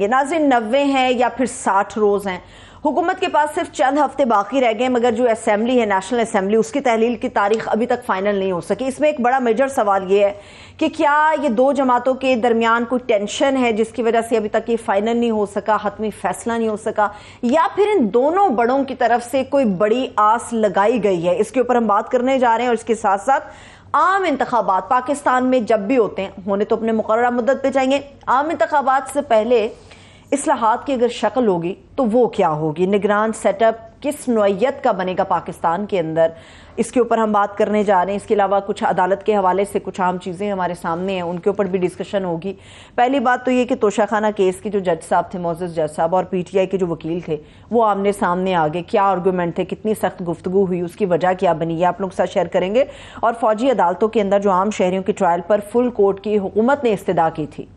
ये नाज़रीन 90 हैं या फिर 60 रोज हैं, हुकूमत के पास सिर्फ चंद हफ्ते बाकी रह गए, मगर जो असेंबली है नेशनल असेंबली उसकी तहलील की तारीख अभी तक फाइनल नहीं हो सकी। इसमें एक बड़ा मेजर सवाल ये है कि क्या ये दो जमातों के दरमियान कोई टेंशन है जिसकी वजह से अभी तक ये फाइनल नहीं हो सका, हतमी फैसला नहीं हो सका, या फिर इन दोनों बड़ों की तरफ से कोई बड़ी आस लगाई गई है। इसके ऊपर हम बात करने जा रहे हैं। और इसके साथ साथ आम इंतखाबात पाकिस्तान में जब भी होते हैं, होने तो अपने मुकर्ररा मुद्दत पे जाएंगे, आम इंतखाबात से पहले इस्लाहात की अगर शक्ल होगी तो वो क्या होगी, निगरान सेटअप किस नौइयत का बनेगा पाकिस्तान के अंदर, इसके ऊपर हम बात करने जा रहे हैं। इसके अलावा कुछ अदालत के हवाले से कुछ आम चीज़ें हमारे सामने हैं, उनके ऊपर भी डिस्कशन होगी। पहली बात तो ये कि तोशाखाना केस के जो जज साहब थे, मोअज़्ज़ज़ जज साहब, और PTI के जो वकील थे, वो आमने सामने आ गए। क्या आर्गूमेंट थे, कितनी सख्त गुफ्तगू हुई, उसकी वजह क्या बनी, ये आप लोग के साथ शेयर करेंगे। और फौजी अदालतों के अंदर जो आम शहरियों की ट्रायल पर फुल कोर्ट की हुकूमत ने इस्तदा की थी,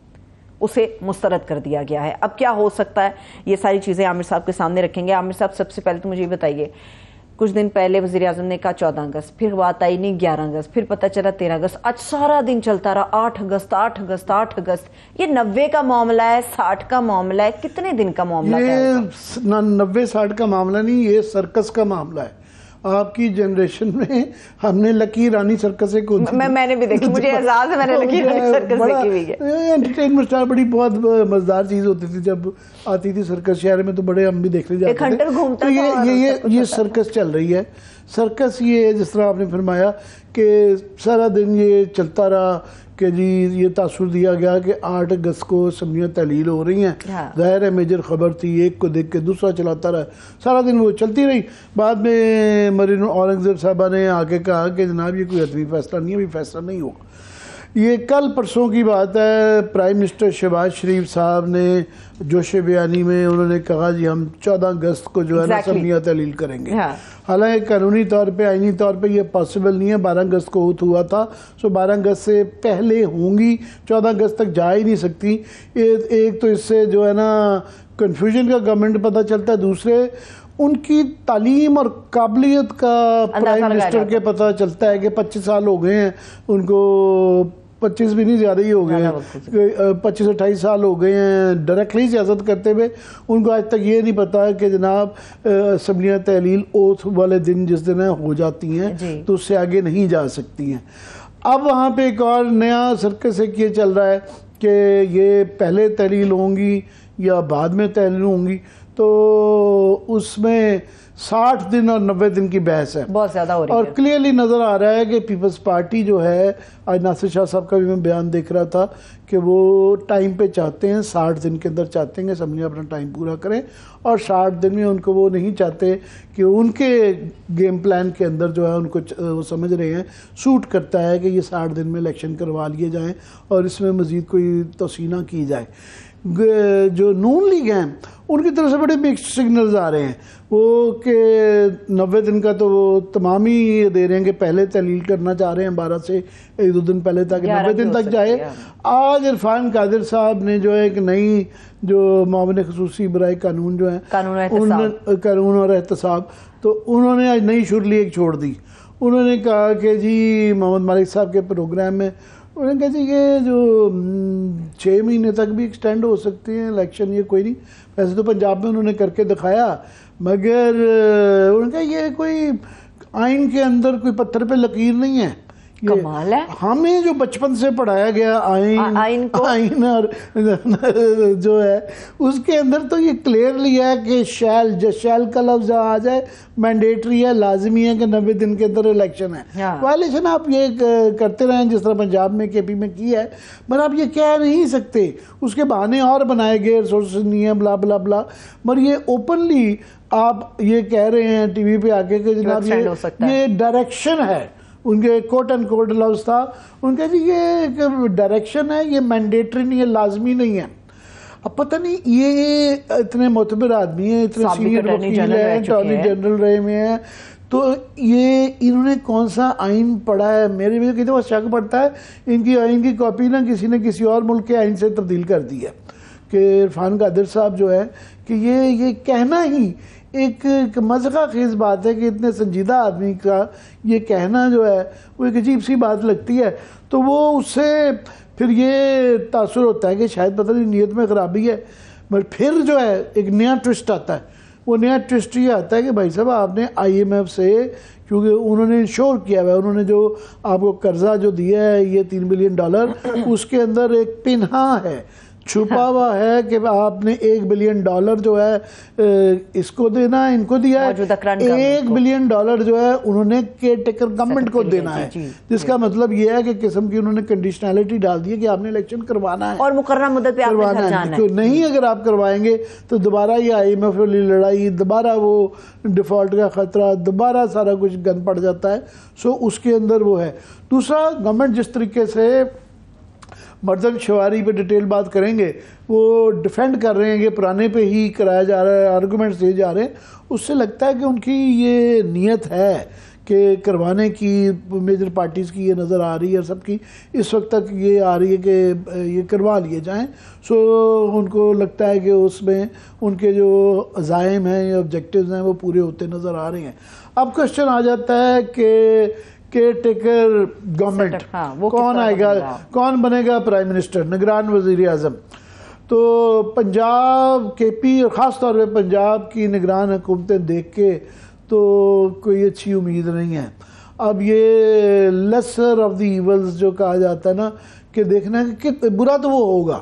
उसे मुस्तरद कर दिया गया है। अब क्या हो सकता है, ये सारी चीज़ें आमिर साहब के सामने रखेंगे। आमिर साहब, सबसे पहले तो मुझे ये बताइए, कुछ दिन पहले वज़ीर आज़म ने कहा 14 अगस्त, फिर बात आई नहीं 11 अगस्त, फिर पता चला 13 अगस्त, आज सारा दिन चलता रहा 8 अगस्त 8 अगस्त 8 अगस्त। ये 90 का मामला है, 60 का मामला है, कितने दिन का मामला है? ये 90-60 का मामला नहीं, ये सर्कस का मामला है। आपकी जनरेशन में हमने लकी रानी सर्कस से मैंने भी देखी, मुझे एहसास है, मैंने लकी रानी सर्कस देखी हुई है। एंटरटेनमेंट स्टार बड़ी बहुत मजेदार चीज होती थी जब आती थी सर्कस शहर में, तो बड़े हम भी देखने जाते थे। तो ये सर्कस चल रही है। सर्कस ये जिस तरह आपने फरमाया कि सारा दिन ये चलता रहा कि जी ये तासुर दिया गया कि 8 अगस्त को असम्बलियाँ तहलील हो रही हैं। ज़ाहिर है मेजर ख़बर थी, एक को देख के दूसरा चलाता रहा, सारा दिन वो चलती रही। बाद में मरीन औरंगज़ेब साहबा ने आके कहा कि जनाब ये कोई हतमी फैसला नहीं है, अभी फैसला नहीं होगा। ये कल परसों की बात है, प्राइम मिनिस्टर शहबाज शरीफ साहब ने जोश बयानी में उन्होंने कहा जी हम 14 अगस्त को जो है ना असम्बलियाँ तहलील करेंगे। हालांकि कानूनी तौर पे, आईनी तौर पे ये पॉसिबल नहीं है, 12 अगस्त को हुआ था, सो 12 अगस्त से पहले होंगी, 14 अगस्त तक जा ही नहीं सकती। एक तो इससे जो है ना कन्फ्यूजन का गवर्नमेंट पता चलता है, दूसरे उनकी तालीम और काबिलियत का प्राइम मिनिस्टर के पता चलता है कि 25 साल हो गए हैं उनको, 25 भी नहीं, ज़्यादा ही हो गए हैं, 25-28 साल हो गए हैं डायरेक्टली सियासत करते हुए। उनको आज तक ये नहीं पता है कि जनाब असम्बलियाँ तहलील ओथ वाले दिन जिस दिन हो जाती हैं तो उससे आगे नहीं जा सकती हैं। अब वहाँ पे एक और नया सर्कस एक ये चल रहा है कि ये पहले तहलील होंगी या बाद में तहलील होंगी, तो उसमें 60 दिन और 90 दिन की बहस है, बहुत ज़्यादा हो रही है। और क्लियरली नज़र आ रहा है कि पीपल्स पार्टी जो है, आज नासिर शाह साहब का भी मैं बयान देख रहा था कि वो टाइम पे चाहते हैं, 60 दिन के अंदर चाहते हैं कि असम्बलियाँ अपना टाइम पूरा करें, और 60 दिन में उनको वो नहीं चाहते कि उनके गेम प्लान के अंदर जो है उनको वो समझ रहे हैं सूट करता है कि ये 60 दिन में इलेक्शन करवा लिए जाएँ और इसमें मज़ीद कोई तोसी ना की जाए। जो नून लीग हैं उनकी तरफ से बड़े मिक्स्ड सिग्नल्स आ रहे हैं, वो कि 90 दिन का तो वो तमाम ही दे रहे हैं कि पहले तहलील करना चाह रहे हैं 12 से 1-2 दिन पहले तक 90 दिन तक जाए। आज इरफान कादिर साहब ने जो है एक नई जो मामले खसूसी बराए कानून जो है कानून और एहतसाब, तो उन्होंने आज नई शुरली एक छोड़ दी। उन्होंने कहा कि जी मोहम्मद मालिक साहब के प्रोग्राम में उन्होंने कहा जी ये जो 6 महीने तक भी एक्सटेंड हो सकती हैं इलेक्शन, ये कोई नहीं। वैसे तो पंजाब में उन्होंने करके दिखाया, मगर उन्होंने कहा ये कोई आइन के अंदर कोई पत्थर पे लकीर नहीं है। कमाल है, हमें जो बचपन से पढ़ाया गया आइन और जो है उसके अंदर तो ये क्लियरली है कि शैल का लफ्ज आ जाए, मैंडेटरी है, लाजमी है कि 90 दिन के अंदर इलेक्शन है। वायलेशन आप ये करते रहें जिस तरह पंजाब में KP में किया है, मगर आप ये कह नहीं सकते, उसके बहाने और बनाए गए, रिसोर्सेज नहीं है, ब्ला ब्ला ब्ला, मगर ये ओपनली आप ये कह रहे हैं TV पे आके कि जनाब ये डायरेक्शन है। उनके कोट एंड कोट लफ्ज था, उनका जी ये डायरेक्शन है, ये मैंडेटरी नहीं है, लाजमी नहीं है। अब पता नहीं ये इतने मोतबर आदमी है, इतने सीनियर वकील है, अटॉर्नी जनरल रहे में है, तो ये इन्होंने कौन सा आइन पढ़ा है? मेरे में कितने शक पड़ता है इनकी आइन की कॉपी ना किसी ने किसी और मुल्क के आइन से तब्दील कर दी है। कि इरफान कादिर साहब जो है कि ये कहना ही एक मज़ा खेज़ बात है कि इतने संजीदा आदमी का ये कहना जो है वो एक अजीब सी बात लगती है। तो वो उससे फिर ये तासुर होता है कि शायद पता नहीं नीयत में ख़राबी है, बट फिर जो है एक नया ट्विस्ट आता है। वो नया ट्विस्ट ये आता है कि भाई साहब आपने IMF से, क्योंकि उन्होंने इंश्योर किया हुआ है, उन्होंने जो आपको कर्जा जो दिया है ये $3 बिलियन, उसके अंदर एक पिन्हा है, छुपा हुआ है कि आपने $1 बिलियन जो है इसको देना है, इनको दिया है। $1 बिलियन जो है उन्होंने केयर टेकर गवर्नमेंट को देना है, जिसका मतलब ये है कि किस्म की उन्होंने कंडीशनैलिटी डाल दी है कि आपने इलेक्शन करवाना है और मुकर्रर मुद्दत पे आपने घर जाना है। नहीं अगर आप करवाएंगे तो दोबारा ये IMF वाली लड़ाई, दोबारा वो डिफॉल्ट का खतरा, दोबारा सारा कुछ गंद पड़ जाता है। सो उसके अंदर वो है। दूसरा, गवर्नमेंट जिस तरीके से मर्दन शवारी पे डिटेल बात करेंगे, वो डिफेंड कर रहे हैं कि पुराने पे ही कराया जा रहा है, आर्गूमेंट्स दिए जा रहे हैं, उससे लगता है कि उनकी ये नीयत है कि करवाने की, मेजर पार्टीज़ की ये नज़र आ रही है, सबकी इस वक्त तक ये आ रही है कि ये करवा लिए जाएं। सो उनको लगता है कि उसमें उनके जो अज़ाइम हैं या ऑब्जेक्टिव्स हैं वो पूरे होते नज़र आ रहे हैं। अब क्वेश्चन आ जाता है कि केयर टेकर गवर्नमेंट कौन आएगा, कौन बनेगा प्राइम मिनिस्टर, निगरान वज़ीर आज़म। तो पंजाब, KP और ख़ास तौर पे पंजाब की निगरान हुकूमतें देख के तो कोई अच्छी उम्मीद नहीं है। अब ये लेसर ऑफ द इवल्स जो कहा जाता है ना, कि देखना है कि बुरा तो वो होगा,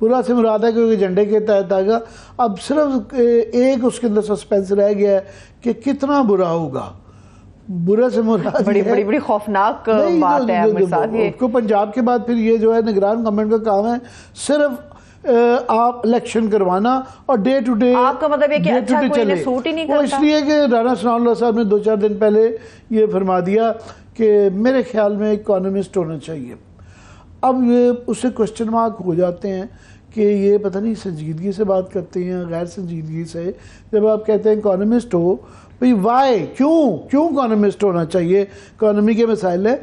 बुरा से मुराद है क्योंकि झंडे के तहत आएगा। अब सिर्फ एक उसके अंदर सस्पेंस रह गया है कि कितना बुरा होगा। बुरा से मुराद बड़ी खौफनाक बात है को पंजाब के बाद फिर ये जो है निगरान गवर्नमेंट का काम है सिर्फ आप इलेक्शन करवाना और डे टू डे। आपका मतलब है कि अच्छा कोई इन्हें सूट ही नहीं करता। वो इसलिए कि राणा सनाउल्लाह साहब ने 2-4 दिन पहले ये फरमा दिया कि मेरे ख्याल में इकोनॉमिस्ट होना चाहिए। अब ये उससे क्वेश्चन मार्क हो जाते हैं कि ये पता नहीं संजीदगी से बात करते हैं गैर संजीदगी से। जब आप कहते हैं इकोनॉमिस्ट हो, भाई वाई, क्यों इकोनॉमिस्ट होना चाहिए? इकोनॉमी के मसाइल है।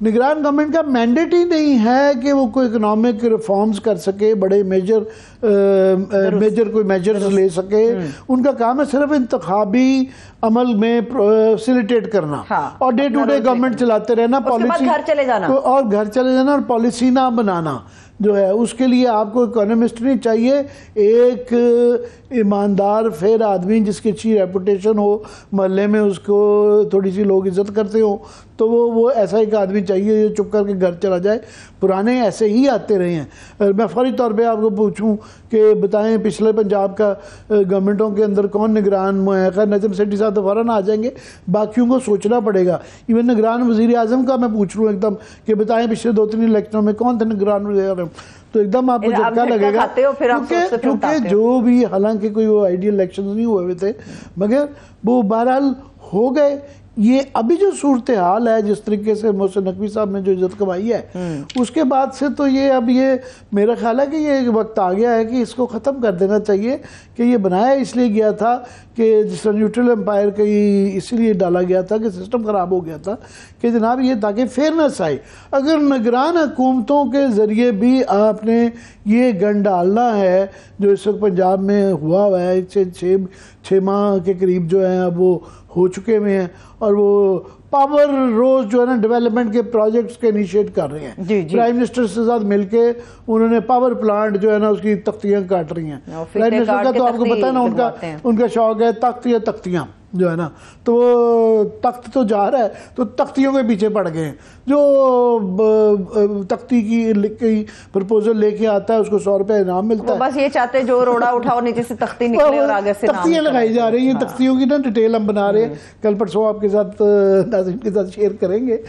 निगरान गवर्नमेंट का मैंडेट ही नहीं है कि वो कोई इकोनॉमिक रिफॉर्म्स कर सके, बड़े मेजर कोई मेजर्स ले सके। उनका काम है सिर्फ इंतखाबी अमल में फैसिलिटेट करना। हाँ, और डे टू डे गवर्नमेंट चलाते रहना, पॉलिसी घर चले जाना और पॉलिसी ना बनाना जो है। उसके लिए आपको इकोनॉमिस्ट नहीं चाहिए, एक ईमानदार फेयर आदमी जिसकी अच्छी रेपुटेशन हो, मोहल्ले में उसको थोड़ी सी लोग इज्जत करते हो, तो वो ऐसा एक आदमी चाहिए जो चुप करके घर चला जाए। पुराने ऐसे ही आते रहे हैं। मैं फौरी तौर पे आपको पूछूं कि बताएं पिछले पंजाब का गवर्नमेंटों के अंदर कौन निगरान है? खैर नजम सेठी साहब तो फ़ौरन आ जाएंगे, बाकियों को सोचना पड़ेगा। इवन निगरान वज़ीर आज़म का मैं पूछ लूँ एकदम कि बताएं पिछले 2-3 इलेक्शनों में कौन थे निगरान वज़ीर आज़म, तो एकदम आपको झटका लगेगा। क्योंकि जो भी, हालांकि कोई वो आइडियल इलेक्शन नहीं हुए थे, मगर वो बहरहाल हो गए। ये अभी जो सूरत हाल है, जिस तरीके से मोहसिन नकवी साहब ने जो इज्जत कमाई है, उसके बाद से तो ये अब ये मेरा ख्याल है कि ये वक्त आ गया है कि इसको ख़त्म कर देना चाहिए। कि ये बनाया इसलिए गया था कि जिस न्यूट्रल एम्पायर का इसलिए डाला गया था कि सिस्टम ख़राब हो गया था कि जनाब ये ताकि फेयरनेस आए। अगर निगरान हुकूमतों के ज़रिए भी आपने ये गन डालना है जो इस वक्त पंजाब में हुआ है, 6 माह के करीब जो है अब वो हो चुके हुए हैं, और वो पावर रोज जो है ना डेवलपमेंट के प्रोजेक्ट्स के इनिशिएट कर रहे हैं। प्राइम मिनिस्टर से साथ मिलके उन्होंने पावर प्लांट जो है ना उसकी तख्तियां काट रही हैं। प्राइम मिनिस्टर का तो आपको पता है ना, उनका शौक है तख्त या तख्तियां जो है ना, तो तख्त तो जा रहा है तो तख्तियों के पीछे पड़ गए हैं। जो तख्ती की प्रपोजल लेके आता है उसको 100 रुपये इनाम मिलता है। बस ये चाहते हैं जो रोड़ा उठाओ नीचे से तख्ती निकले और आगे से तख्तियां लगाई जा रही हैं। तख्तियों की ना डिटेल हम बना रहे हैं, कल परसों आपके साथ नाज़रीन के साथ शेयर करेंगे।